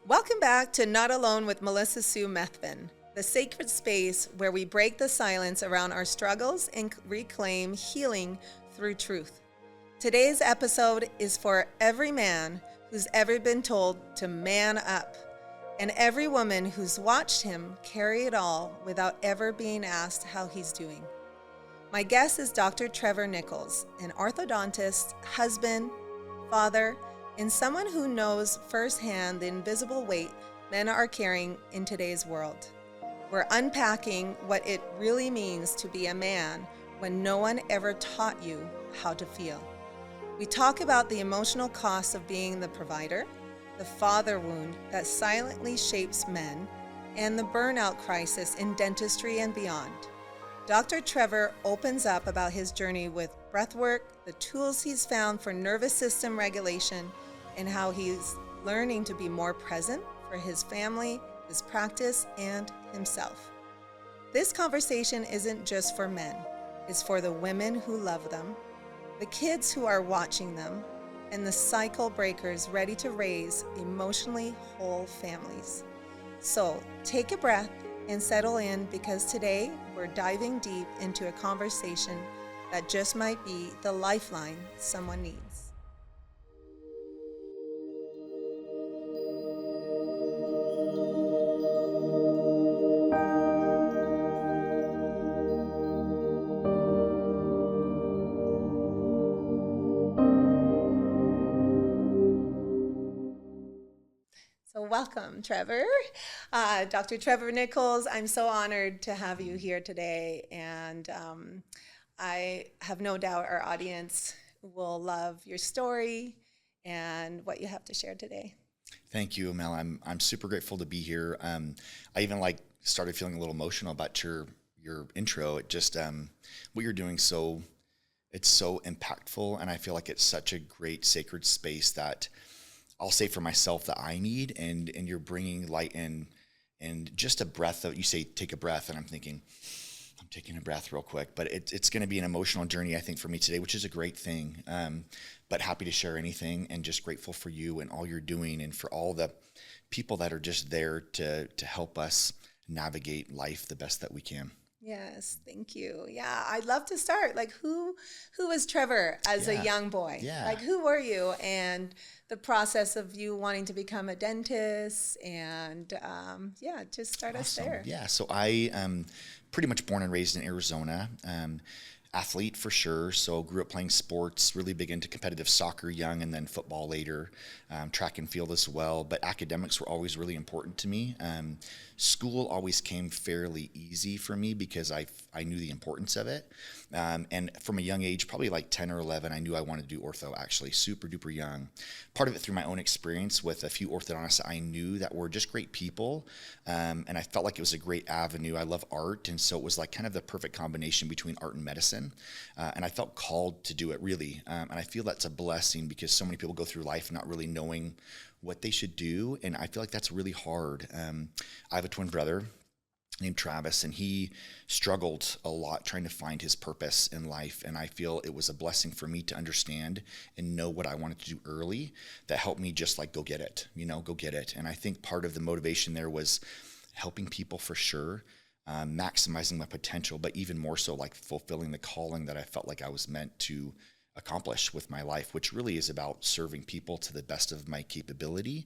Welcome back to Not Alone with Melissa Sue Methvin, the sacred space where we break the silence around our struggles and reclaim healing through truth. Today's episode is for every man who's ever been told to man up, and every woman who's watched him carry it all without ever being asked how he's doing. My guest is Dr. Trevor Nichols, an orthodontist, husband, father, and someone who knows firsthand the invisible weight men are carrying in today's world. We're unpacking what it really means to be a man when no one ever taught you how to feel. We talk about the emotional cost of being the provider, the father wound that silently shapes men, and the burnout crisis in dentistry and beyond. Dr. Trevor opens up about his journey with breathwork, the tools he's found for nervous system regulation, and how he's learning to be more present for his family, his practice, and himself. This conversation isn't just for men. It's for the women who love them, the kids who are watching them, and the cycle breakers ready to raise emotionally whole families. So take a breath and settle in, because today we're diving deep into a conversation that just might be the lifeline someone needs. So welcome, Trevor. Dr. Trevor Nichols, I'm so honored to have you here today, and I have no doubt our audience will love your story and what you have to share today. Thank you, Mel. I'm super grateful to be here. I even started feeling a little emotional about your intro. It just what you're doing, it's so impactful, and I feel like it's such a great sacred space that I'll say for myself that I need, and you're bringing light in, and just a breath of, you say take a breath, and I'm thinking I'm taking a breath real quick, but it's going to be an emotional journey, I think, for me today, which is a great thing. But happy to share anything, and just grateful for you and all you're doing, and for all the people that are just there to help us navigate life the best that we can. Yes, thank you. Yeah, I'd love to start. Like, who was Trevor as a young boy? Yeah. Like, who were you, and the process of you wanting to become a dentist, and just start us there. Yeah, so I pretty much born and raised in Arizona. Athlete for sure, so grew up playing sports, really big into competitive soccer young, and then football later, track and field as well. But academics were always really important to me. School always came fairly easy for me because I knew the importance of it. And from a young age, probably like 10 or 11, I knew I wanted to do ortho, actually, super duper young. Part of it through my own experience with a few orthodontists I knew that were just great people. And I felt like it was a great avenue. I love art, and so it was like kind of the perfect combination between art and medicine. And I felt called to do it, really. And I feel that's a blessing, because so many people go through life not really knowing what they should do. And I feel like that's really hard. I have a twin brother named Travis, and he struggled a lot trying to find his purpose in life. And I feel it was a blessing for me to understand and know what I wanted to do early that helped me just like go get it. And I think part of the motivation there was helping people for sure, maximizing my potential, but even more so like fulfilling the calling that I felt like I was meant to accomplish with my life, which really is about serving people to the best of my capability.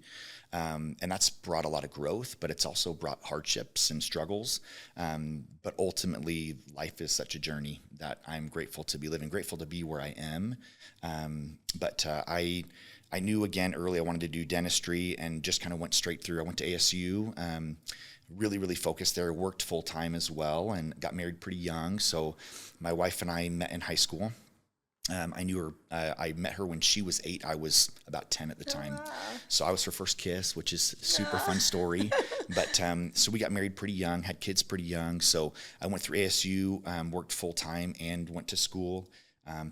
And that's brought a lot of growth, but it's also brought hardships and struggles. But ultimately, life is such a journey that I'm grateful to be living, grateful to be where I am. But I knew again early I wanted to do dentistry, and just kind of went straight through. I went to ASU, really focused there, worked full time as well, and got married pretty young. So my wife and I met in high school. I knew her, I met her when she was 8. I was about 10 at the time. Wow. So I was her first kiss, which is a super fun story. But so we got married pretty young, had kids pretty young. So I went through ASU, worked full time, and went to school.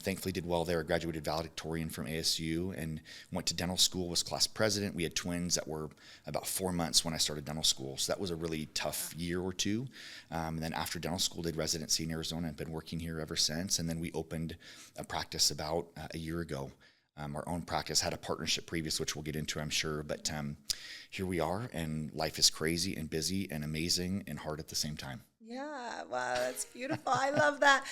Thankfully did well there. I graduated valedictorian from ASU and went to dental school, was class president. We had twins that were about 4 months when I started dental school. So that was a really tough year or two. And then after dental school, did residency in Arizona. I've been working here ever since. And then we opened a practice about a year ago. our own practice, had a partnership previous, which we'll get into, I'm sure. But here we are, and life is crazy and busy and amazing and hard at the same time. Yeah, wow, that's beautiful. I love that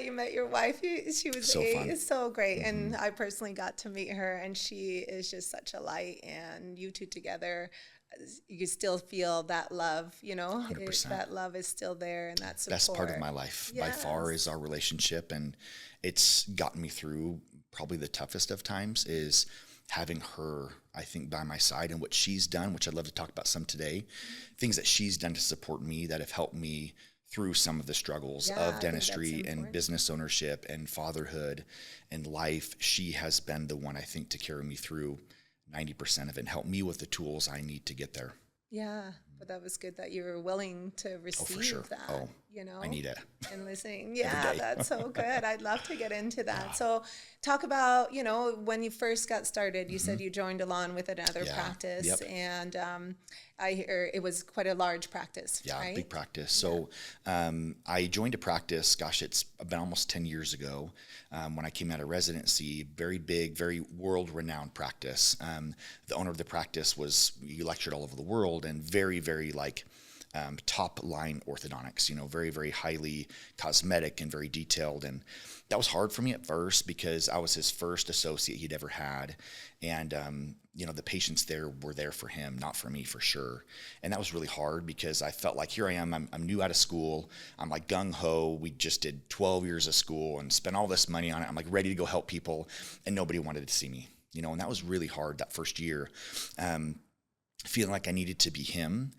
you met your wife. She was So fun. so great, and I personally got to meet her, and she is just such a light. And you two together, you can still feel that love. 100%. That love is still there, and that's Best part of my life by far is our relationship, and it's gotten me through probably the toughest of times is having her, I think, by my side, and what she's done, which I'd love to talk about some today, things that she's done to support me that have helped me through some of the struggles of dentistry and business ownership and fatherhood and life. She has been the one, I think, to carry me through 90% of it and help me with the tools I need to get there. Yeah, but that was good that you were willing to receive that. Oh, I need it. And listening. Yeah, that's so good. I'd love to get into that. So talk about, when you first got started, you said you joined along with another practice, and I hear it was quite a large practice, right? Big practice. So I joined a practice, gosh, it's been almost 10 years ago when I came out of residency, very big, very world-renowned practice. The owner of the practice he lectured all over the world, and very, very top line orthodontics, very, very highly cosmetic and very detailed. And that was hard for me at first because I was his first associate he'd ever had. And, the patients there were there for him, not for me, for sure. And that was really hard because I felt like here I am, I'm new out of school. I'm like gung ho. We just did 12 years of school and spent all this money on it. I'm like ready to go help people, and nobody wanted to see me, and that was really hard that first year. Feeling like I needed to be him.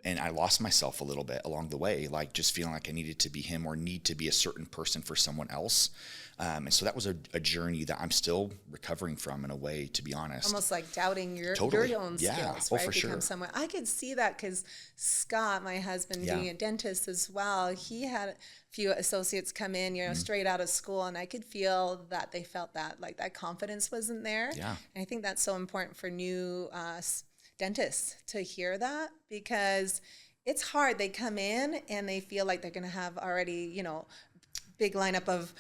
And I lost myself a little bit along the way, like just feeling like I needed to be him or need to be a certain person for someone else. And so that was a journey that I'm still recovering from in a way, to be honest. Almost like doubting your own skills, right? For sure. Someone. I could see that because Scott, my husband, being a dentist as well, he had a few associates come in, straight out of school, and I could feel that they felt that, like that confidence wasn't there. Yeah. And I think that's so important for new dentists to hear that, because it's hard. They come in and they feel like they're going to have already, big lineup of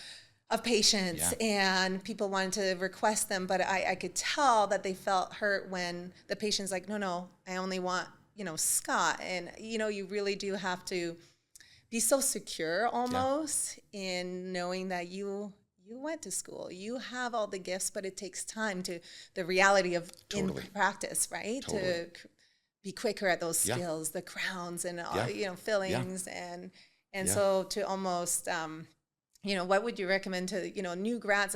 patients and people wanted to request them. But I could tell that they felt hurt when the patient's like, no, I only want, Scott. And, you really do have to be so secure almost in knowing that you went to school, you have all the gifts, but it takes time to the reality of in practice, right? To be quicker at those skills, the crowns and fillings and so to almost what would you recommend to new grads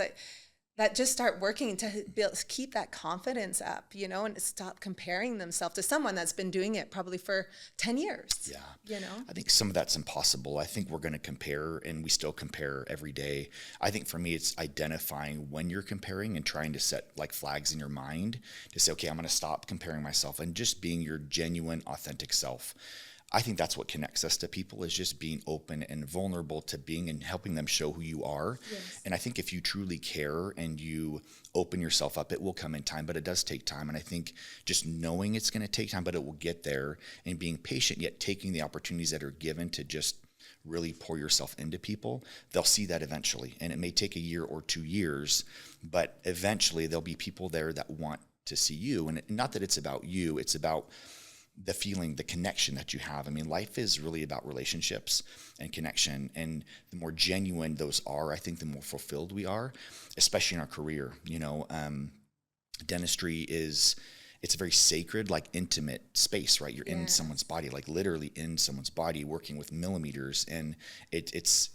that just start working to keep that confidence up, and stop comparing themselves to someone that's been doing it probably for 10 years. Yeah. I think some of that's impossible. I think we're going to compare, and we still compare every day. I think for me, it's identifying when you're comparing and trying to set like flags in your mind to say, okay, I'm going to stop comparing myself and just being your genuine, authentic self. I think that's what connects us to people, is just being open and vulnerable to being and helping them show who you are. Yes. And I think if you truly care and you open yourself up, it will come in time, but it does take time. And I think just knowing it's going to take time, but it will get there, and being patient, yet taking the opportunities that are given to just really pour yourself into people, they'll see that eventually. And it may take a year or 2 years, but eventually there'll be people there that want to see you. And not that it's about you, it's about the feeling, the connection that you have. I mean, life is really about relationships and connection. And the more genuine those are, I think the more fulfilled we are, especially in our career. Dentistry it's a very sacred, like intimate space, right? You're in someone's body, like literally in someone's body, working with millimeters. And it's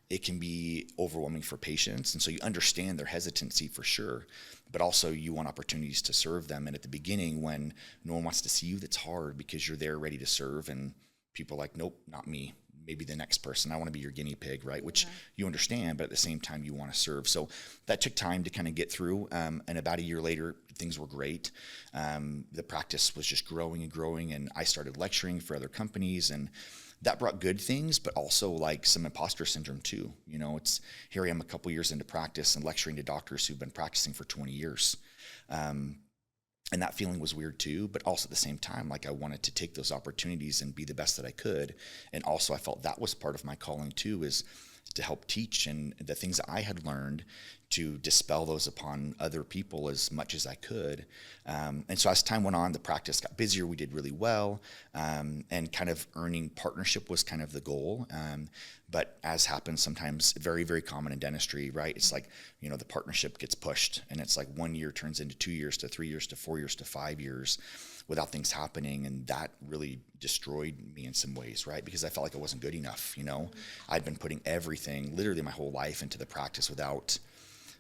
it can be overwhelming for patients. And so you understand their hesitancy for sure, but also you want opportunities to serve them. And at the beginning, when no one wants to see you, that's hard because you're there ready to serve. And people are like, nope, not me. Maybe the next person. I want to be your guinea pig, right? Which you understand, but at the same time, you want to serve. So that took time to kind of get through. And about a year later, things were great. The practice was just growing and growing. And I started lecturing for other companies, and that brought good things, but also like some imposter syndrome too. It's here I am a couple years into practice and lecturing to doctors who've been practicing for 20 years. And that feeling was weird too, but also at the same time, like I wanted to take those opportunities and be the best that I could. And also I felt that was part of my calling too, is to help teach, and the things that I had learned to dispel those upon other people as much as I could. And so as time went on, the practice got busier. We did really well. And kind of earning partnership was kind of the goal. But as happens sometimes, very, very common in dentistry, right? It's like, the partnership gets pushed, and it's like 1 year turns into 2 years to 3 years to 4 years to 5 years without things happening. And that really destroyed me in some ways, right? Because I felt like I wasn't good enough, I'd been putting everything, literally my whole life, into the practice without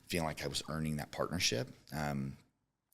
feeling like I was earning that partnership.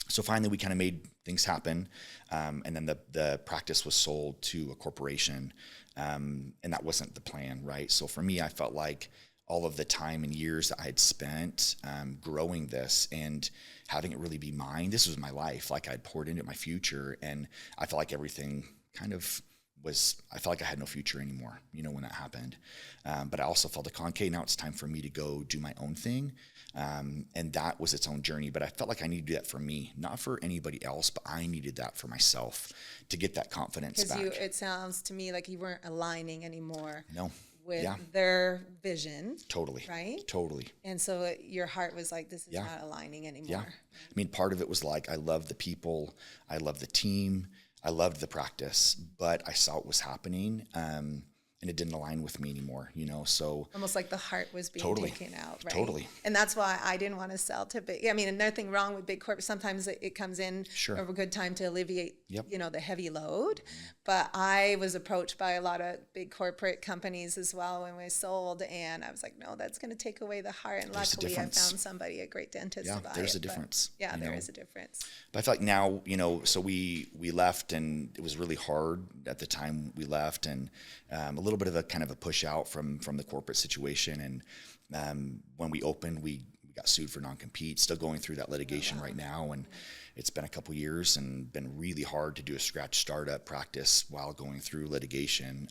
So finally we kind of made things happen. And then the practice was sold to a corporation. And that wasn't the plan, right? So for me, I felt like all of the time and years that I had spent growing this and having it really be mine, this was my life. Like I'd poured into my future, and I felt like everything kind of I felt like I had no future anymore, when that happened. But I also felt like, okay, now it's time for me to go do my own thing. And that was its own journey. But I felt like I needed to do that for me, not for anybody else, but I needed that for myself to get that confidence back. Because it sounds to me like you weren't aligning anymore. No. With their vision. Totally. Right? Totally. And so your heart was like, this is not aligning anymore. Yeah. I mean, part of it was like, I love the people. I love the team. I loved the practice, but I saw what was happening, and it didn't align with me anymore, so. Almost like the heart was being taken out, right? Totally. And that's why I didn't want to sell to big, and nothing wrong with big corporate. Sometimes it comes in of a good time to alleviate, the heavy load. But I was approached by a lot of big corporate companies as well when we sold, and I was like, no, that's going to take away the heart. And luckily I found somebody, a great dentist to buy it. There's a difference. Yeah, there is a difference. But I feel like now, so we left, and it was really hard at the time we left, and a little bit of a kind of a push out from the corporate situation. And when we opened, we got sued for non-compete, still going through that litigation right now. And it's been a couple years and been really hard to do a scratch startup practice while going through litigation.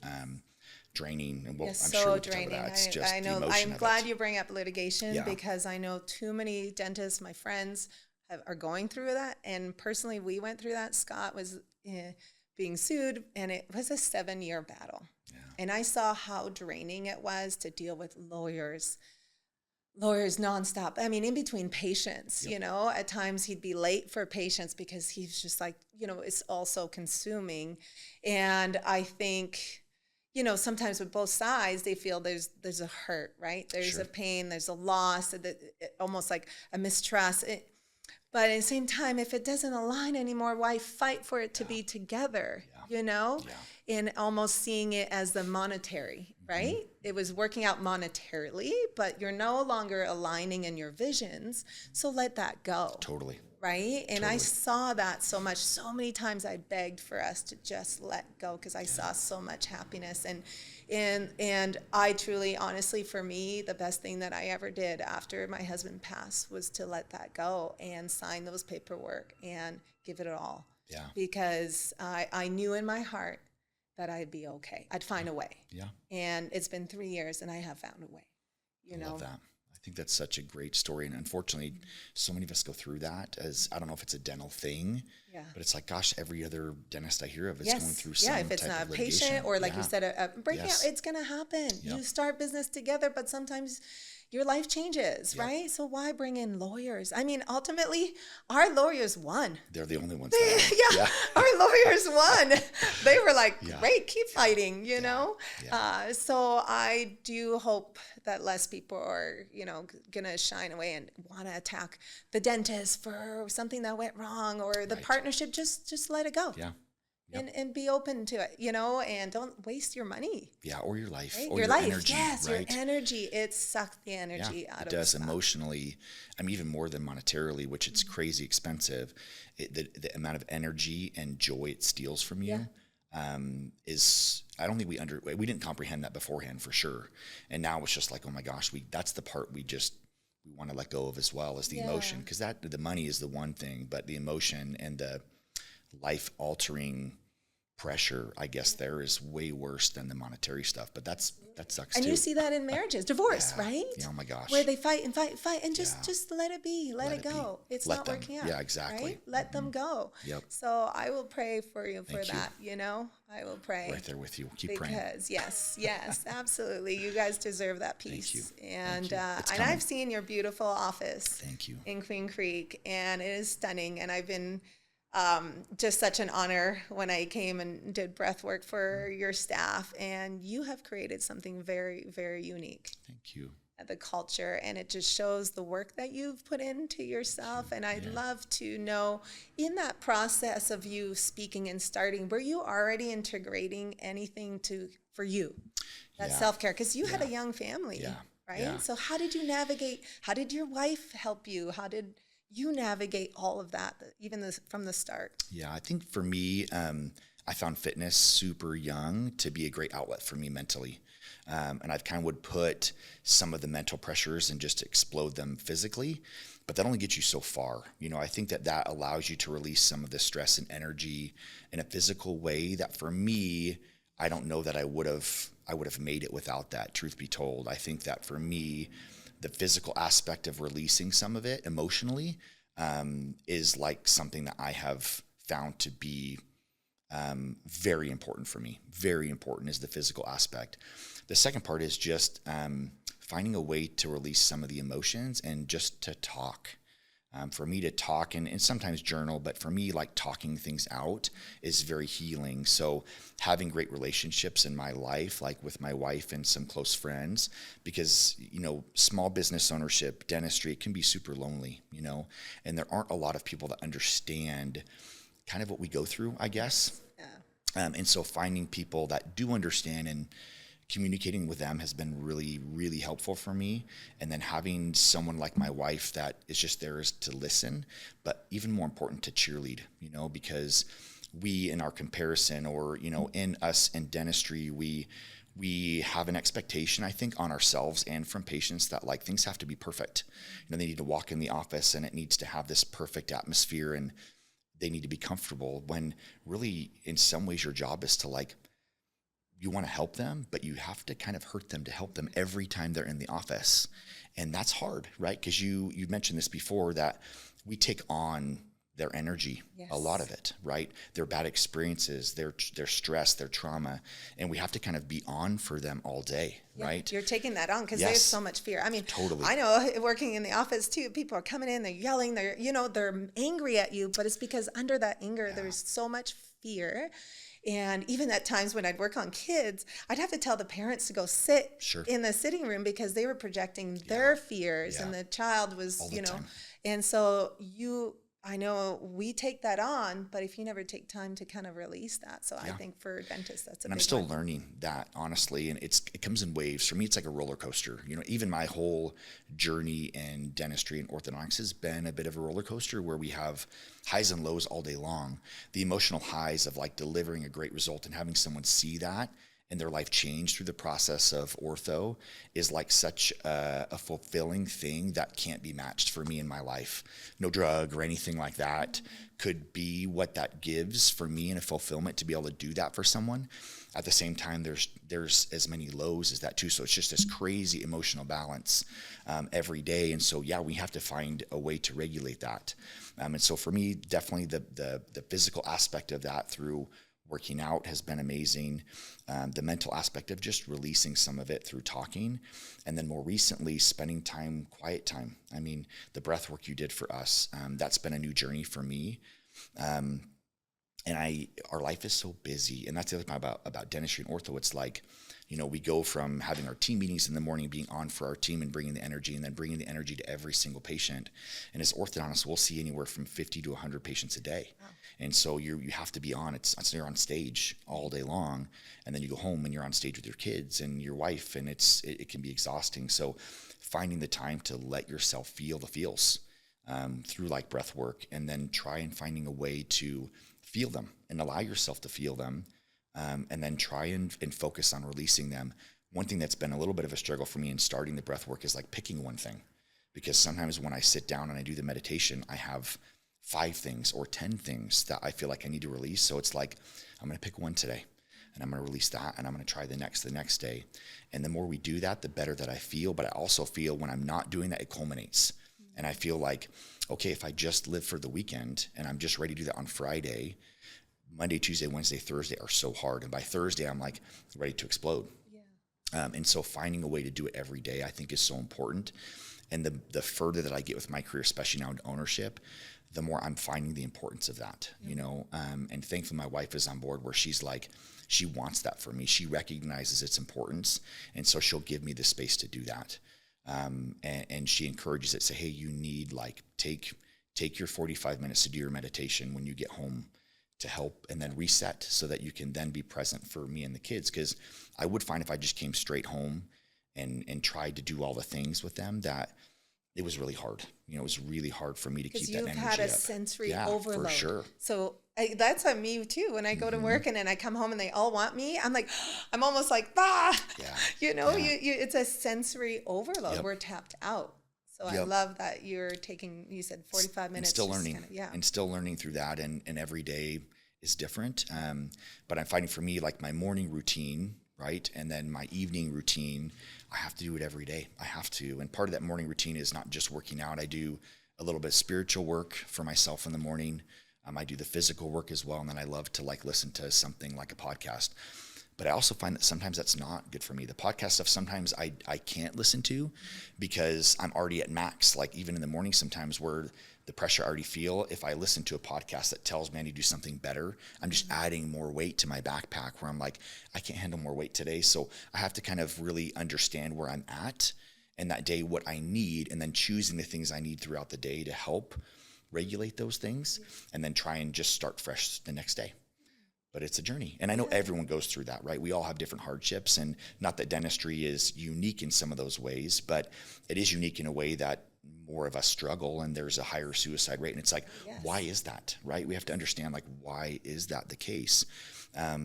Draining, and I'm sure we can talk about that. It's just I know. The emotion I'm glad you bring up litigation because I know too many dentists, my friends, are going through that. And personally, we went through that. Scott was being sued, and it was a 7-year battle. Yeah. And I saw how draining it was to deal with lawyers nonstop. I mean, in between patients, at times he'd be late for patients because he's just like, it's also consuming. And I think, sometimes with both sides, they feel there's a hurt, right? There's a pain, there's a loss, almost like a mistrust. But at the same time, if it doesn't align anymore, why fight for it to be together, And almost seeing it as the monetary, right? Mm-hmm. It was working out monetarily, but you're no longer aligning in your visions. So let that go. Totally. Right? And I saw that so much. So many times I begged for us to just let go because I saw so much happiness. And I truly, honestly, for me, the best thing that I ever did after my husband passed was to let that go and sign those paperwork and give it all. Yeah. Because I knew in my heart that I'd be okay. I'd find a way. Yeah. And it's been 3 years, and I have found a way. I love that. I think that's such a great story. And unfortunately, so many of us go through that as, I don't know if it's a dental thing, but it's like, gosh, every other dentist I hear of is going through some type of litigation. Yeah, if it's not a patient or like you said, a breakout, it's going to happen. Yep. You start business together, but sometimes your life changes, right? So why bring in lawyers? I mean, ultimately, our lawyers won. They're the only ones. Our lawyers won. They were like, great, keep fighting, you know? Yeah. So I do hope that less people are, going to shine away and want to attack the dentist for something that went wrong or the partnership. Just let it go. Yeah. Yep. And be open to it, and don't waste your money. Yeah, or your life. Right? Or your life, energy, yes, your energy. It sucks the energy out of us. It does emotionally. I mean, even more than monetarily, which it's crazy expensive. The amount of energy and joy it steals from you is, I don't think we didn't comprehend that beforehand for sure. And now it's just like, oh my gosh, that's the part we want to let go of as well as the emotion. Because the money is the one thing, but the emotion and the life-altering pressure, I guess, there is way worse than the monetary stuff. But that sucks And too. you see that in marriages, divorce, Yeah. right? Yeah, oh my gosh. Where they fight and fight and fight and just let it be, let it go. It's Let not them. working out. Yeah, exactly. Right? Let them go. Yep. So I will pray for you for Thank you. that, you know? I will pray. Right there with you. Keep praying. Because yes, absolutely. You guys deserve that peace. you. And Thank you. It's and coming. I've seen your beautiful office. Thank you. In Queen Creek, and it is stunning. And I've been just such an honor when I came and did breath work for your staff, and you have created something very, very unique. Thank you. At the culture, and it just shows the work that you've put into yourself. And I'd love to know, in that process of you speaking and starting, were you already integrating anything for you, that self-care? Because you had a young family, right? Yeah. So how did you navigate? How did your wife help you? How did you navigate all of that, even from the start? Yeah, I think for me, I found fitness super young to be a great outlet for me mentally. And I've kind of would put some of the mental pressures and just explode them physically, but that only gets you so far. You know, I think that allows you to release some of the stress and energy in a physical way that for me, I don't know that I would have made it without that, truth be told. I think that for me, the physical aspect of releasing some of it emotionally is like something that I have found to be very important for me. Very important is the physical aspect. The second part is just finding a way to release some of the emotions and just to talk. For me to talk and sometimes journal, but for me, like talking things out is very healing. So having great relationships in my life, like with my wife and some close friends, because, you know, small business ownership, dentistry, it can be super lonely, you know, and there aren't a lot of people that understand kind of what we go through, I guess. Yeah. And so finding people that do understand and communicating with them has been really, really helpful for me. And then having someone like my wife that is just there to listen, but even more important to cheerlead, you know, because we in our comparison or, you know, in us in dentistry, we have an expectation, I think, on ourselves and from patients that like things have to be perfect. You know, they need to walk in the office and it needs to have this perfect atmosphere and they need to be comfortable when really in some ways your job is to like, you want to help them, but you have to kind of hurt them to help them every time they're in the office. And that's hard, right? Because you mentioned this before that we take on their energy, a lot of it, right? Their bad experiences, their stress, their trauma, and we have to kind of be on for them all day, right? You're taking that on because there's so much fear. I mean, totally. I know working in the office too, people are coming in, they're yelling, they're angry at you, but it's because under that anger, there's so much fear. And even at times when I'd work on kids, I'd have to tell the parents to go sit in the sitting room because they were projecting their fears and the child was, time. And so I know we take that on, but if you never take time to kind of release that. So I think for dentists, that's a big I'm still learning that, honestly, and it comes in waves. For me, it's like a roller coaster. You know, even my whole journey in dentistry and orthodontics has been a bit of a roller coaster where we have highs and lows all day long. The emotional highs of like delivering a great result and having someone see that and their life change through the process of ortho is like such a fulfilling thing that can't be matched for me in my life. No drug or anything like that could be what that gives for me in a fulfillment to be able to do that for someone. At the same time, there's as many lows as that too. So it's just this crazy emotional balance every day. And so, we have to find a way to regulate that. And so for me, definitely the physical aspect of that through working out has been amazing. The mental aspect of just releasing some of it through talking. And then more recently, spending time, quiet time. I mean, the breath work you did for us, that's been a new journey for me. And our life is so busy. And that's the other thing about dentistry and ortho. It's like, you know, we go from having our team meetings in the morning, being on for our team and bringing the energy, and then bringing the energy to every single patient. And as orthodontists, we'll see anywhere from 50 to 100 patients a day. Wow. And so you have to be on. You're on stage all day long, and then you go home and you're on stage with your kids and your wife, and it can be exhausting. So finding the time to let yourself feel the feels through like breath work, and then try and finding a way to feel them and allow yourself to feel them. And then try and focus on releasing them. One thing that's been a little bit of a struggle for me in starting the breath work is like picking one thing. Because sometimes when I sit down and I do the meditation, I have 5 things or 10 things that I feel like I need to release. So it's like I'm going to pick one today and I'm going to release that and I'm going to try the next day. And the more we do that, the better that I feel. But I also feel when I'm not doing that, it culminates. And I feel like, okay, if I just live for the weekend and I'm just ready to do that on Friday, Monday, Tuesday, Wednesday, Thursday are so hard. And by Thursday, I'm like ready to explode. Yeah. And so finding a way to do it every day, I think is so important. And the further that I get with my career, especially now in ownership, the more I'm finding the importance of that, you know, and thankfully my wife is on board where she's like, she wants that for me. She recognizes its importance. And so she'll give me the space to do that. And she encourages it, say, hey, you need like, take your 45 minutes to do your meditation when you get home to help and then reset so that you can then be present for me and the kids. Cause I would find if I just came straight home and tried to do all the things with them that it was really hard. You know, it was really hard for me to keep that energy up. Because you've had a sensory overload. For sure. So that's on me too. When I go to work and then I come home and they all want me, I'm like, I'm almost like, you know, it's a sensory overload. We're tapped out. So I love that you're taking, you said 45 minutes. And still learning. And still learning through that. And every day is different. But I'm finding for me, like my morning routine, right? And then my evening routine, I have to do it every day. I have to. And part of that morning routine is not just working out. I do a little bit of spiritual work for myself in the morning. I do the physical work as well. And then I love to like listen to something like a podcast. But I also find that sometimes that's not good for me. The podcast stuff, sometimes I can't listen to because I'm already at max. Like even in the morning, sometimes where the pressure I already feel, if I listen to a podcast that tells me I need to do something better, I'm just adding more weight to my backpack where I'm like, I can't handle more weight today. So I have to kind of really understand where I'm at and that day, what I need, and then choosing the things I need throughout the day to help regulate those things and then try and just start fresh the next day. But it's a journey. And I know everyone goes through that, right? We all have different hardships, and not that dentistry is unique in some of those ways, but it is unique in a way that more of us struggle and there's a higher suicide rate. And it's like, why is that, right? We have to understand, like, why is that the case? I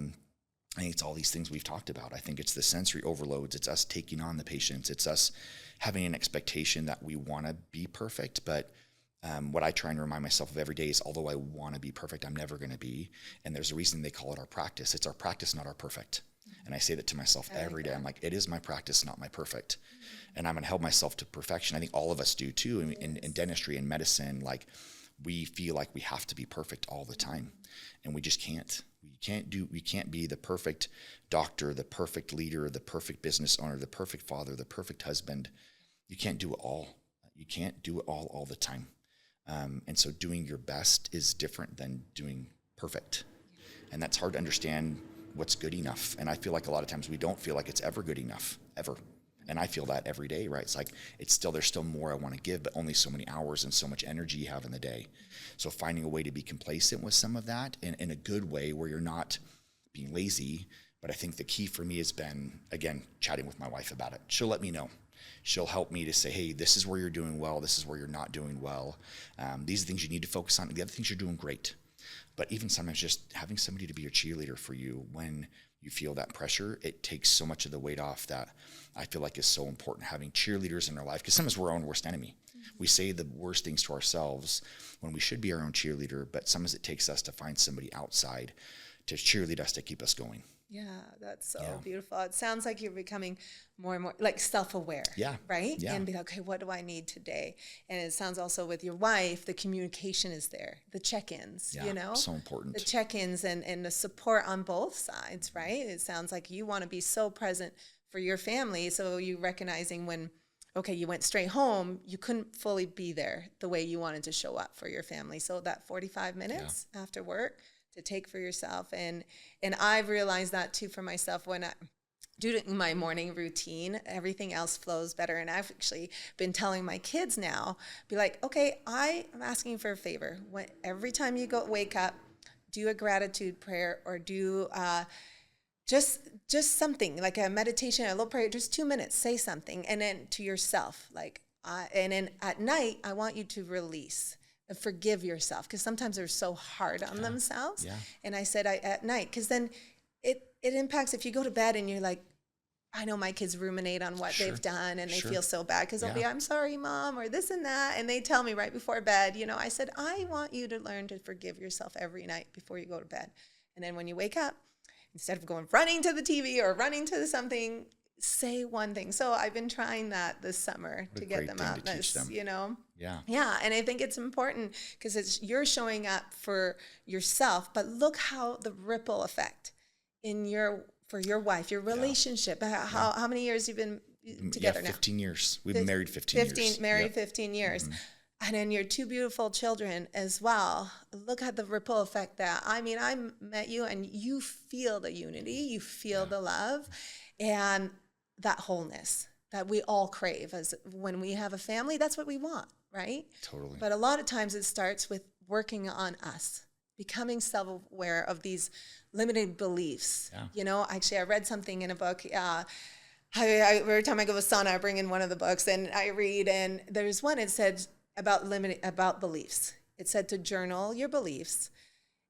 think it's all these things we've talked about. I think it's the sensory overloads. It's us taking on the patients. It's us having an expectation that we want to be perfect, but what I try and remind myself of every day is, although I want to be perfect, I'm never going to be. And there's a reason they call it our practice. It's our practice, not our perfect. And I say that to myself every day. I'm like, it is my practice, not my perfect. And I'm going to help myself to perfection. I think all of us do too in dentistry and medicine. Like we feel like we have to be perfect all the time, and we just can't. We can't be the perfect doctor, the perfect leader, the perfect business owner, the perfect father, the perfect husband. You can't do it all. You can't do it all the time. And so doing your best is different than doing perfect. And that's hard to understand what's good enough. And I feel like a lot of times we don't feel like it's ever good enough, ever. And I feel that every day, right? It's like, there's still more I want to give, but only so many hours and so much energy you have in the day. So finding a way to be complacent with some of that in a good way where you're not being lazy. But I think the key for me has been, again, chatting with my wife about it. She'll let me know. She'll help me to say, hey, this is where you're doing well. This is where you're not doing well. These are things you need to focus on. The other things you're doing great. But even sometimes just having somebody to be your cheerleader for you when you feel that pressure, it takes so much of the weight off that I feel like is so important, having cheerleaders in our life, because sometimes we're our own worst enemy. We say the worst things to ourselves when we should be our own cheerleader, but sometimes it takes us to find somebody outside to cheerlead us to keep us going. Yeah, that's so beautiful. It sounds like you're becoming more and more like self-aware, right? Yeah. And be like, okay, what do I need today? And it sounds also with your wife, the communication is there, the check-ins, you know? So important. The check-ins and the support on both sides, right? It sounds like you want to be so present for your family. So you recognizing when, okay, you went straight home, you couldn't fully be there the way you wanted to show up for your family. So that 45 minutes after work, to take for yourself. And I've realized that too for myself when I do my morning routine, everything else flows better. And I've actually been telling my kids now, be like, okay, I am asking for a favor. Every time you wake up, do a gratitude prayer or do just something like a meditation, a little prayer, just 2 minutes, say something. And then to yourself, like, and then at night, I want you to release. Forgive yourself, because sometimes they're so hard on themselves. Yeah. And I said at night, because then it impacts if you go to bed and you're like, I know my kids ruminate on what they've done and they feel so bad because they'll be, I'm sorry, Mom, or this and that. And they tell me right before bed, I said, I want you to learn to forgive yourself every night before you go to bed. And then when you wake up, instead of going running to the TV or running to something, say one thing. So I've been trying that this summer to get them out. You know? Yeah. Yeah. And I think it's important because you're showing up for yourself, but look how the ripple effect for your wife, your relationship, how many years you've been together now? 15 years. We've been married 15 years. Married 15 years. Mm-hmm. And then your two beautiful children as well. Look at the ripple effect that, I met you and you feel the unity, you feel the love and that wholeness that we all crave as when we have a family. That's what we want, right? Totally. But a lot of times it starts with working on us, becoming self-aware of these limited beliefs. Yeah. You know, actually I read something in a book, every time I go to sauna, I bring in one of the books and I read, and there's one, it said about beliefs. It said to journal your beliefs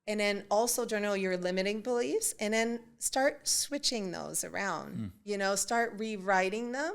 and then also journal your limiting beliefs and then start switching those around, start rewriting them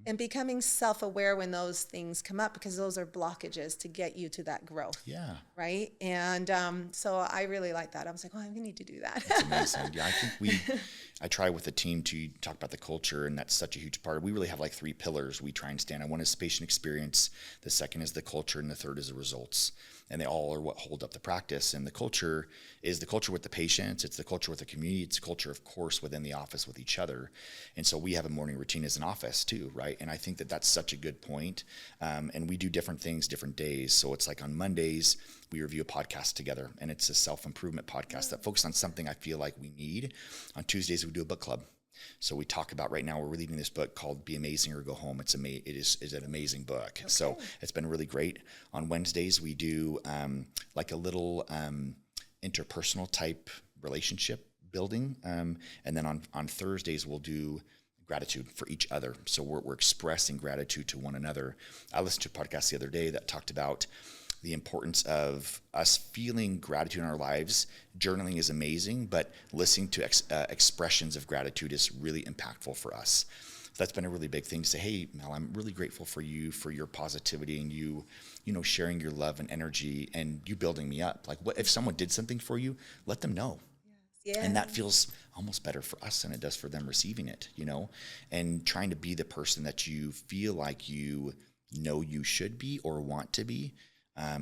and becoming self-aware when those things come up, because those are blockages to get you to that growth. Yeah. Right. And so I really like that. I was like, I need to do that. That's amazing. Yeah, I think I try with the team to talk about the culture, and that's such a huge part. We really have like 3 pillars we try and stand on. One is patient experience, the second is the culture, and the third is the results. And they all are what hold up the practice. And the culture is the culture with the patients, it's the culture with the community, it's the culture, of course, within the office with each other. And so we have a morning routine as an office too, right? And I think that that's such a good point. And we do different things, different days. So it's like on Mondays, we review a podcast together, and it's a self-improvement podcast that focuses on something I feel like we need. On Tuesdays, we do a book club. So we talk about, right now we're reading this book called Be Amazing or Go Home. It is an amazing book. Okay. So it's been really great. On Wednesdays, we do like a little interpersonal type relationship building. And then on Thursdays, we'll do gratitude for each other. So we're expressing gratitude to one another. I listened to a podcast the other day that talked about the importance of us feeling gratitude in our lives. Journaling is amazing, but listening to expressions of gratitude is really impactful for us. So that's been a really big thing to say, hey, Mel, I'm really grateful for you, for your positivity and you sharing your love and energy and you building me up. Like, what if someone did something for you, let them know. Yes. And that feels almost better for us than it does for them receiving it, and trying to be the person that you feel like you should be or want to be.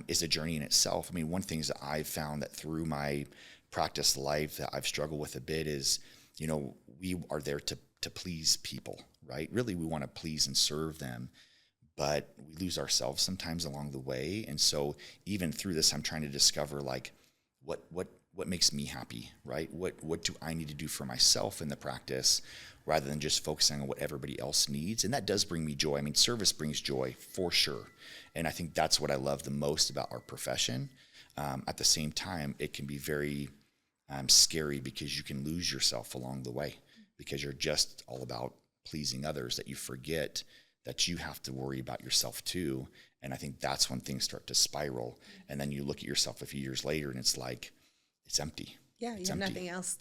Is a journey in itself. I mean, one thing that I've found that through my practice life that I've struggled with a bit is, we are there to please people, right? Really, we want to please and serve them, but we lose ourselves sometimes along the way. And so even through this, I'm trying to discover like what makes me happy, right? What do I need to do for myself in the practice rather than just focusing on what everybody else needs? And that does bring me joy. I mean, service brings joy for sure. And I think that's what I love the most about our profession. At the same time, it can be very scary because you can lose yourself along the way because you're just all about pleasing others, that you forget that you have to worry about yourself too. And I think that's when things start to spiral. And then you look at yourself a few years later and it's like, it's empty. Yeah, you have nothing else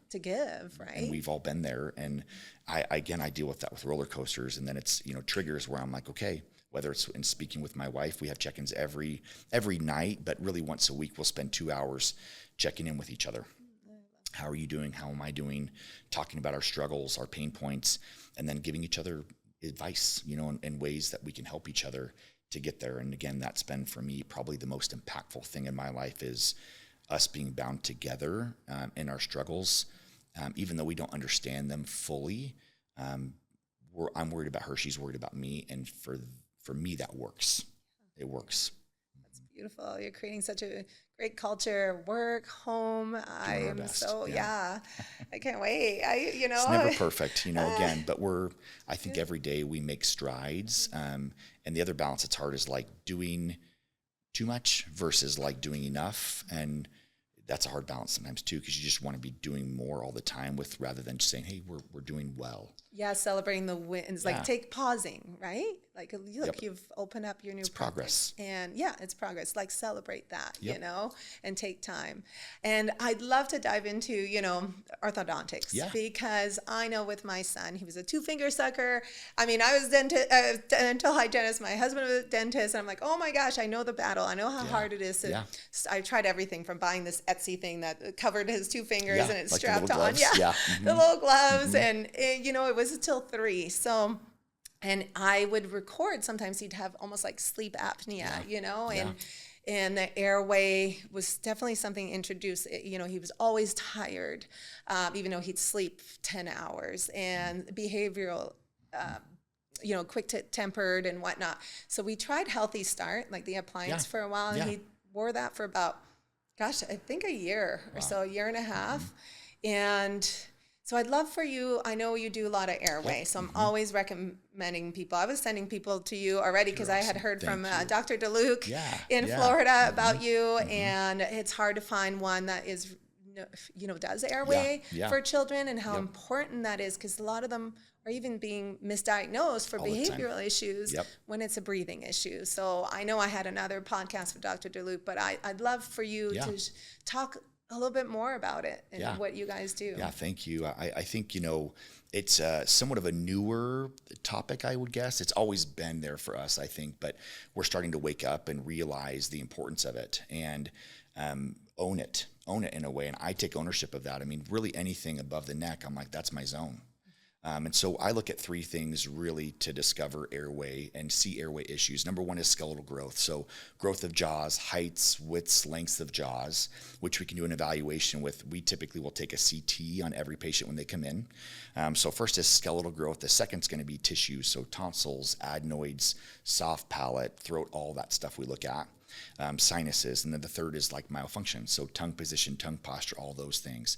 to give, right? And we've all been there. And I deal with that with roller coasters. And then it's, triggers where I'm like, okay, whether it's in speaking with my wife, we have check-ins every night, but really once a week, we'll spend 2 hours checking in with each other. How are you doing? How am I doing? Talking about our struggles, our pain points, and then giving each other advice, in ways that we can help each other to get there. And again, that's been for me probably the most impactful thing in my life is us being bound together in our struggles, even though we don't understand them fully. I'm worried about her, she's worried about me, and for me that works. It works. That's beautiful. You're creating such a great culture, work, home. I am so I can't wait. It's never perfect, again, but I think every day we make strides. And the other balance that's hard is like doing too much versus like doing enough. And that's a hard balance sometimes too, because you just want to be doing more all the time rather than just saying, hey, we're doing well. Yeah, celebrating the wins, like take pausing, right? Like, look, Yep. you've opened up your new progress. and yeah, it's progress. Like, celebrate that, Yep. you know, and take time. And I'd love to dive into, you know, orthodontics, Yeah. because I know with my son, he was a 2-finger sucker. I mean, I was dental hygienist. My husband was a dentist. And I'm like, oh my gosh, I know the battle. I know how hard it is to. Yeah. I tried everything from buying this Etsy thing that covered his 2 fingers Yeah, and it's like the strapped little on. gloves. Yeah. Yeah. The little gloves. And, you know, it was until 3. So, and I would record. Sometimes he'd have almost like sleep apnea, you know, and the airway was definitely something introduced. You know, he was always tired, even though he'd sleep 10 hours, and behavioral, you know, quick-tempered and whatnot. So we tried Healthy Start, like the appliance, for a while, and he wore that for about, gosh, I think a year or so, a year and a half. And so I'd love for you, I know you do a lot of Airway, so I'm always recommending people. I was sending people to you already because I had heard from Dr. DeLuke in Florida about you, and it's hard to find one that is, you know, does Airway for children, and how important that is, because a lot of them are even being misdiagnosed for behavioral issues when it's a breathing issue. So I know I had another podcast with Dr. DeLuke, but I'd love for you to talk a little bit more about it and what you guys do. Yeah, thank you. I think, you know, it's somewhat of a newer topic, I would guess. It's always been there for us, I think, but we're starting to wake up and realize the importance of it and own it in a way. And I take ownership of that. I mean, really anything above the neck, I'm like, that's my zone. And so I look at 3 things really to discover airway and see airway issues. Number 1 is skeletal growth. So growth of jaws, heights, widths, lengths of jaws, which we can do an evaluation with. We typically will take a CT on every patient when they come in. So first is skeletal growth. The second is going to be tissues. So tonsils, adenoids, soft palate, throat, all that stuff we look at. Sinuses, and then the third is like myofunction, so tongue position, tongue posture, all those things.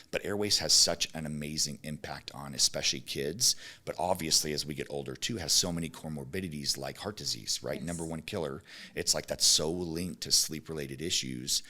But airways has such an amazing impact on especially kids, but obviously as we get older too, has so many comorbidities like heart disease, right? Number 1 killer. It's like that's so linked to sleep related issues.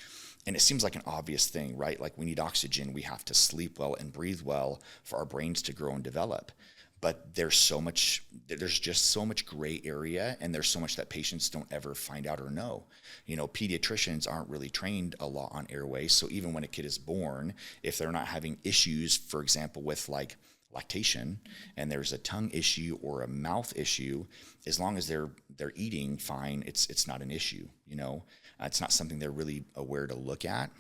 And it seems like an obvious thing, right? Like we need oxygen, we have to sleep well and breathe well for our brains to grow and develop. But there's just so much gray area, and there's so much that patients don't ever find out or know. You know, pediatricians aren't really trained a lot on airway. So even when a kid is born, if they're not having issues, for example, with like lactation, and there's a tongue issue or a mouth issue, as long as they're eating fine, it's not an issue. You know, it's not something they're really aware to look at.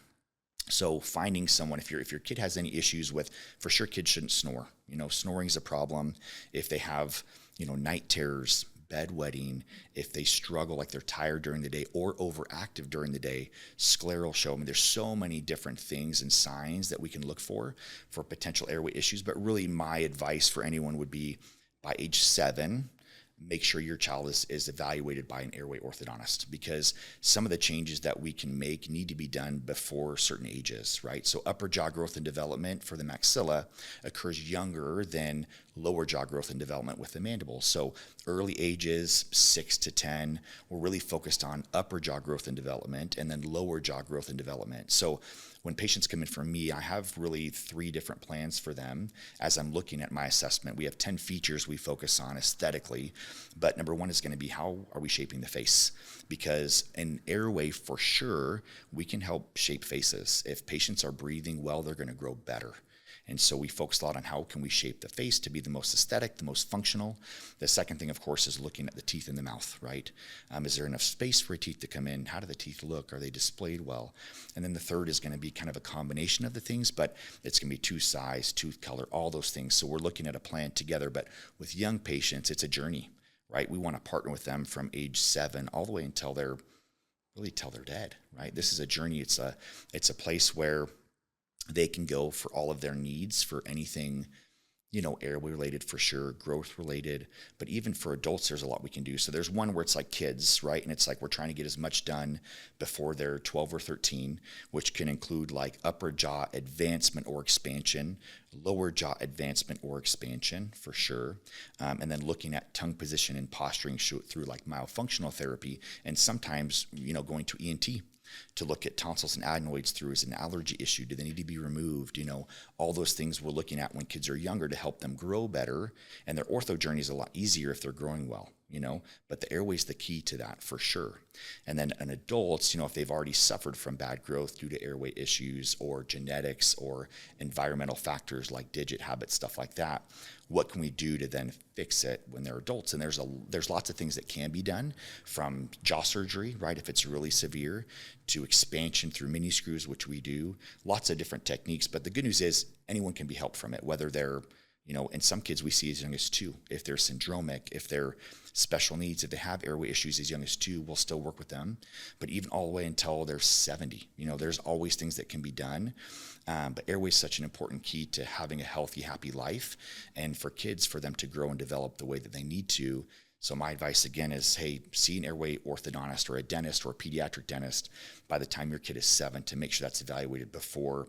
So finding someone, if your kid has any issues with, for sure kids shouldn't snore. You know, snoring is a problem. If they have, you know, night terrors, bedwetting, if they struggle, like they're tired during the day or overactive during the day, scleral show. I mean, there's so many different things and signs that we can look for potential airway issues. But really my advice for anyone would be by age 7, make sure your child is evaluated by an airway orthodontist, because some of the changes that we can make need to be done before certain ages, right? So upper jaw growth and development for the maxilla occurs younger than lower jaw growth and development with the mandible. So early ages, 6 to 10, we're really focused on upper jaw growth and development, and then lower jaw growth and development. So when patients come in from me, I have really 3 different plans for them. As I'm looking at my assessment, we have 10 features we focus on aesthetically, but number 1 is going to be, how are we shaping the face? Because in airway, for sure, we can help shape faces. If patients are breathing well, they're going to grow better. And so we focus a lot on how can we shape the face to be the most aesthetic, the most functional. The second thing, of course, is looking at the teeth in the mouth, right? Is there enough space for a teeth to come in? How do the teeth look? Are they displayed well? And then the third is going to be kind of a combination of the things, but it's going to be tooth size, tooth color, all those things. So we're looking at a plan together, but with young patients, it's a journey, right? We want to partner with them from age 7 all the way until they're dead, right? This is a journey. It's a place where they can go for all of their needs, for anything, you know, airway related for sure, growth related, but even for adults, there's a lot we can do. So there's one where it's like kids, right? And it's like we're trying to get as much done before they're 12 or 13, which can include like upper jaw advancement or expansion, lower jaw advancement or expansion for sure. And then looking at tongue position and posturing through like myofunctional therapy, and sometimes, you know, going to ENT to look at tonsils and adenoids through as an allergy issue. Do they need to be removed? You know, all those things we're looking at when kids are younger to help them grow better. And their ortho journey is a lot easier if they're growing well. but the airway's the key to that for sure. And then in adults, if they've already suffered from bad growth due to airway issues or genetics or environmental factors like digit habits, stuff like that, what can we do to then fix it when they're adults? And there's lots of things that can be done, from jaw surgery, right, if it's really severe, to expansion through mini screws, which we do, lots of different techniques. But the good news is anyone can be helped from it, whether they're, and some kids we see as young as 2. If they're syndromic, if they're special needs, if they have airway issues as young as 2, we'll still work with them. But even all the way until they're 70, there's always things that can be done. But airway is such an important key to having a healthy, happy life, and for kids, for them to grow and develop the way that they need to. So my advice again is, hey, see an airway orthodontist or a dentist or a pediatric dentist by the time your kid is 7 to make sure that's evaluated before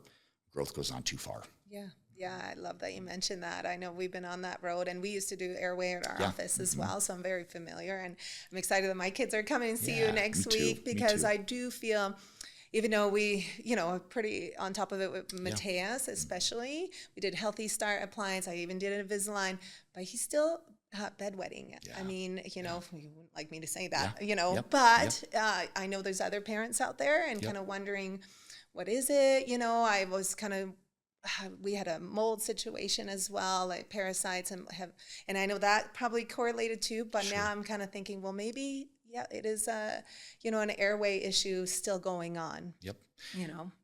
growth goes on too far. Yeah. Yeah, I love that you mentioned that. I know we've been on that road, and we used to do Airway at our office as well, so I'm very familiar, and I'm excited that my kids are coming and see you next week, because I do feel, even though we, are pretty on top of it with Mateus especially, we did Healthy Start appliance, I even did Invisalign, but he's still bedwetting. I mean, you wouldn't like me to say that, but I know there's other parents out there and kind of wondering, what is it? I was kind of, we had a mold situation as well, like parasites, and I know that probably correlated too, but now I'm kind of thinking, well, maybe, it is an airway issue still going on. Yep.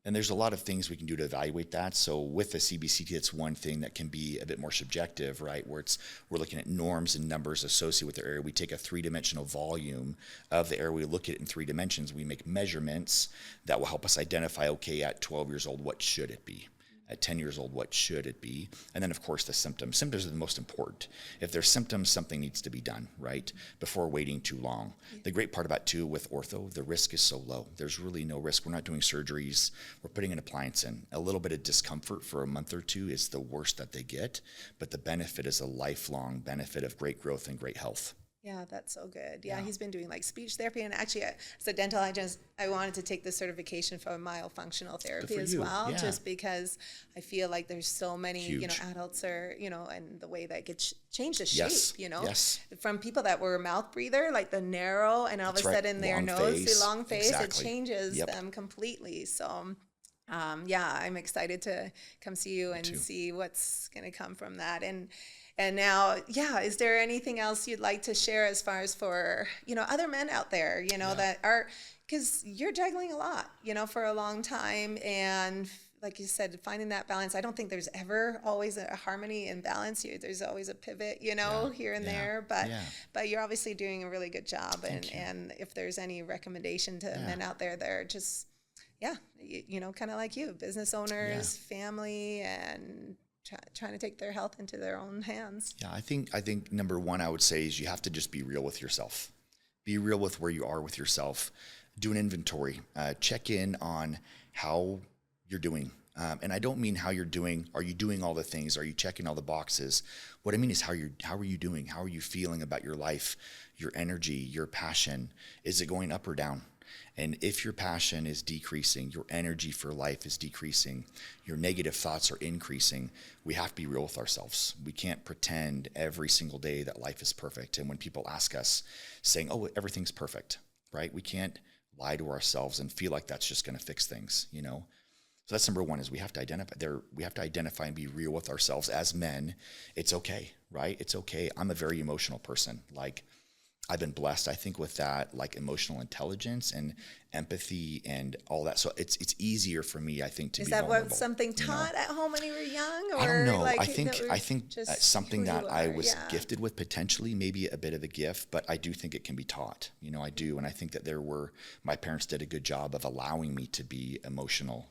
And there's a lot of things we can do to evaluate that. So with the CBCT, it's one thing that can be a bit more subjective, right? Where we're looking at norms and numbers associated with the airway. We take a 3-dimensional volume of the airway, look at it in 3 dimensions. We make measurements that will help us identify, okay, at 12 years old, what should it be? At 10 years old, what should it be? And then, of course, the symptoms. Symptoms are the most important. If there's symptoms, something needs to be done, right, before waiting too long. The great part about, too, with ortho, the risk is so low. There's really no risk. We're not doing surgeries. We're putting an appliance in. A little bit of discomfort for a month or 2 is the worst that they get, but the benefit is a lifelong benefit of great growth and great health. Yeah, that's so good. Yeah, he's been doing like speech therapy, and actually, as a dental hygienist, I wanted to take the certification for myofunctional therapy as well, just because I feel like there's so many, adults are, and the way that gets changed the shape, from people that were a mouth breather, like the narrow, and all of a sudden their nose, the long face, it changes them completely. So. I'm excited to come see you and see what's going to come from that. And now, is there anything else you'd like to share as far as for, other men out there, that are, because you're juggling a lot, for a long time. And like you said, finding that balance, I don't think there's ever always a harmony and balance. There's always a pivot, here and there. But you're obviously doing a really good job. And if there's any recommendation to men out there that are just, kind of like you, business owners, family, and trying to take their health into their own hands. Yeah, I think number one I would say is you have to just be real with yourself. Be real with where you are with yourself. Do an inventory. Check in on how you're doing. And I don't mean how you're doing. Are you doing all the things? Are you checking all the boxes? What I mean is how are you doing? How are you feeling about your life, your energy, your passion? Is it going up or down? And if your passion is decreasing, your energy for life is decreasing, your negative thoughts are increasing, we have to be real with ourselves. We can't pretend every single day that life is perfect. And when people ask us, saying, oh, everything's perfect, right? We can't lie to ourselves and feel like that's just going to fix things, So that's number one, is we have to identify and be real with ourselves as men. It's okay, right? It's okay. I'm a very emotional person. Like, I've been blessed, I think, with that, like emotional intelligence and empathy and all that. So it's easier for me, I think, to be vulnerable. Is that something taught at home when you were young? Or I don't know. like I think something that I was gifted with, potentially, maybe a bit of a gift, but I do think it can be taught. I do. And I think that my parents did a good job of allowing me to be emotional,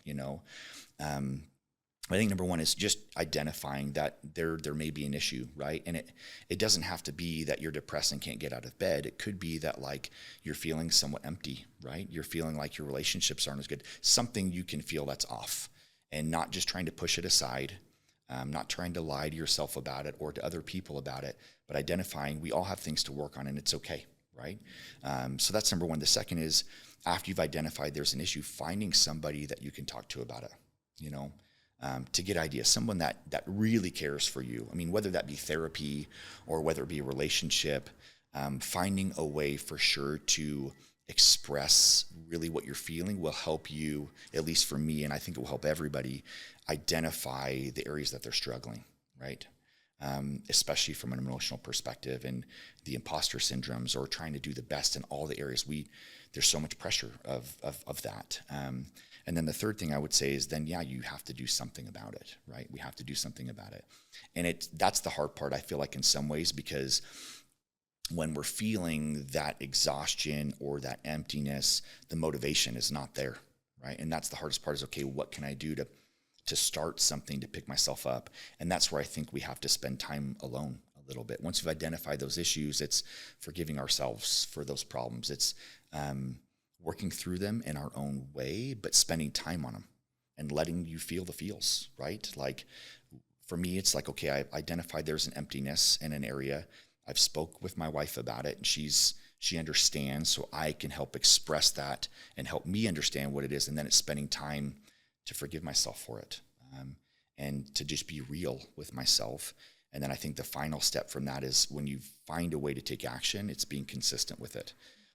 I think number one is just identifying that there may be an issue, right? And it doesn't have to be that you're depressed and can't get out of bed. It could be that, like, you're feeling somewhat empty, right? You're feeling like your relationships aren't as good. Something you can feel that's off, and not just trying to push it aside, not trying to lie to yourself about it or to other people about it, but identifying we all have things to work on, and it's okay, right? So that's number one. The second is, after you've identified there's an issue, finding somebody that you can talk to about it, to get ideas, someone that really cares for you. I mean, whether that be therapy or whether it be a relationship, Finding a way for sure to express really what you're feeling will help you, at least for me, and I think it will help everybody, identify the areas that they're struggling, right? Especially from an emotional perspective, and the imposter syndromes, or trying to do the best in all the areas. There's so much pressure of that. And then the third thing I would say is then, yeah, you have to do something about it, right? We have to do something about it. And that's the hard part, I feel like, in some ways, because when we're feeling that exhaustion or that emptiness, the motivation is not there, right? And that's the hardest part is, okay, what can I do to start something, to pick myself up? And that's where I think we have to spend time alone a little bit. Once we've identified those issues, it's forgiving ourselves for those problems. It's working through them in our own way, but spending time on them and letting you feel the feels, right? Like for me, it's like, okay, I identified there's an emptiness in an area. I've spoke with my wife about it, and she understands, so I can help express that and help me understand what it is. And then it's spending time to forgive myself for it, and to just be real with myself. And then I think the final step from that is, when you find a way to take action, it's being consistent with it.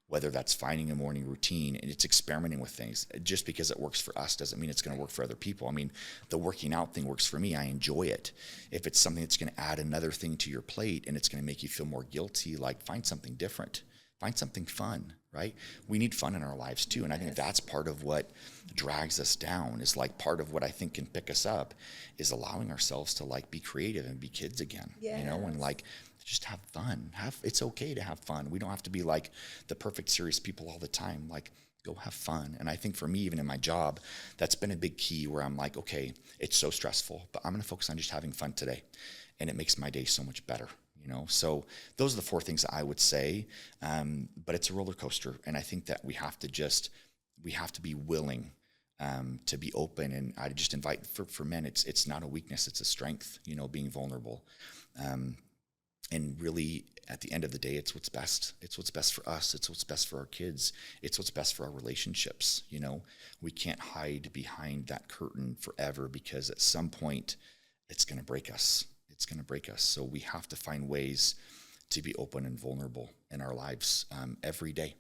Whether that's finding a morning routine, and it's experimenting with things. Just because it works for us doesn't mean it's going to work for other people. I mean, the working out thing works for me. I enjoy it. If it's something that's going to add another thing to your plate and it's going to make you feel more guilty, like, find something different. Find something fun, right? We need fun in our lives too. And I think that's part of what drags us down, is like part of what I think can pick us up, is allowing ourselves to like be creative and be kids again, you know, and like just have fun. It's okay to have fun. We don't have to be like the perfect serious people all the time. Like, go have fun. And I think for me, even in my job, that's been a big key, where I'm like, okay, it's so stressful, but I'm going to focus on just having fun today. And it makes my day so much better. You know, so those are the four things that I would say. But it's a roller coaster, and I think that we have to be willing to be open. And I just invite for men, it's not a weakness, it's a strength. You know, being vulnerable, and really at the end of the day, it's what's best. It's what's best for us. It's what's best for our kids. It's what's best for our relationships. You know, we can't hide behind that curtain forever, because at some point, it's going to break us. It's going to break us. So we have to find ways to be open and vulnerable in our lives, every day,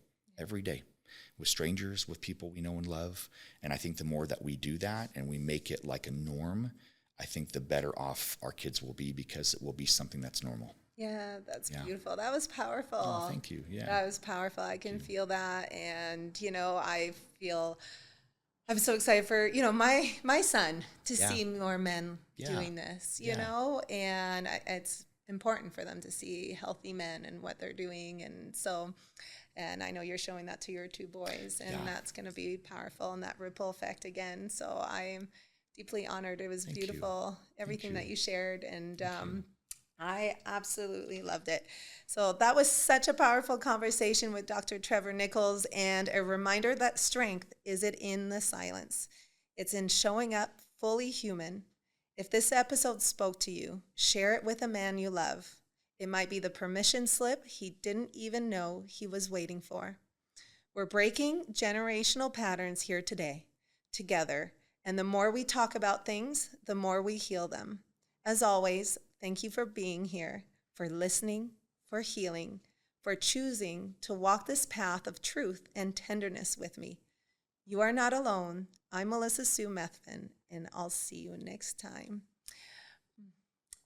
with strangers, with people we know and love. And I think the more that we do that and we make it like a norm, I think the better off our kids will be, because it will be something that's normal. Yeah, that's beautiful. That was powerful. Oh, thank you. Yeah. That was powerful. I can feel that. And, you know, I'm so excited for, you know, my son to see more men doing this, you know, and it's important for them to see healthy men and what they're doing. And so, and I know you're showing that to your two boys, and that's going to be powerful, and that ripple effect again. So I'm deeply honored. It was beautiful, everything that you shared. And I absolutely loved it. So that was such a powerful conversation with Dr. Trevor Nichols, and a reminder that strength isn't in the silence. It's in showing up fully human. If this episode spoke to you, share it with a man you love. It might be the permission slip he didn't even know he was waiting for. We're breaking generational patterns here together, and the more we talk about things, the more we heal them. As always, thank you for being here, for listening, for healing, for choosing to walk this path of truth and tenderness with me. You are not alone. I'm Melissa Sue Methvin, and I'll see you next time.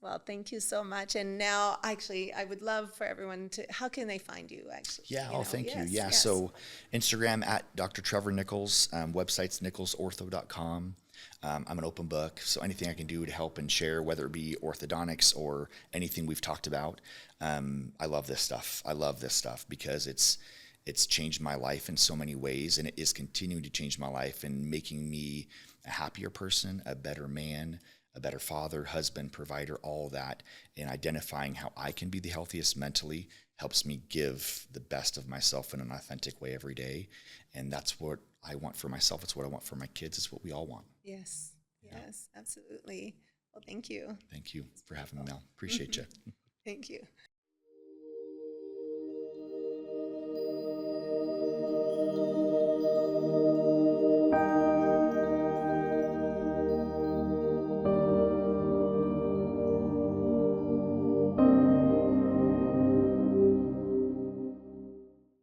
Well, thank you so much. And now, actually, I would love for everyone to, how can they find you, actually? Yeah, thank you. Yeah, so Instagram at Dr. Trevor Nichols, website's nicholsortho.com. I'm an open book, so anything I can do to help and share, whether it be orthodontics or anything we've talked about, I love this stuff. I love this stuff because it's changed my life in so many ways, and it is continuing to change my life and making me a happier person, a better man, a better father, husband, provider, all that, and identifying how I can be the healthiest mentally helps me give the best of myself in an authentic way every day. And that's what I want for myself. It's what I want for my kids. It's what we all want. Yes, absolutely. Well, thank you. Thank you for having me, Mel. Appreciate you. Thank you.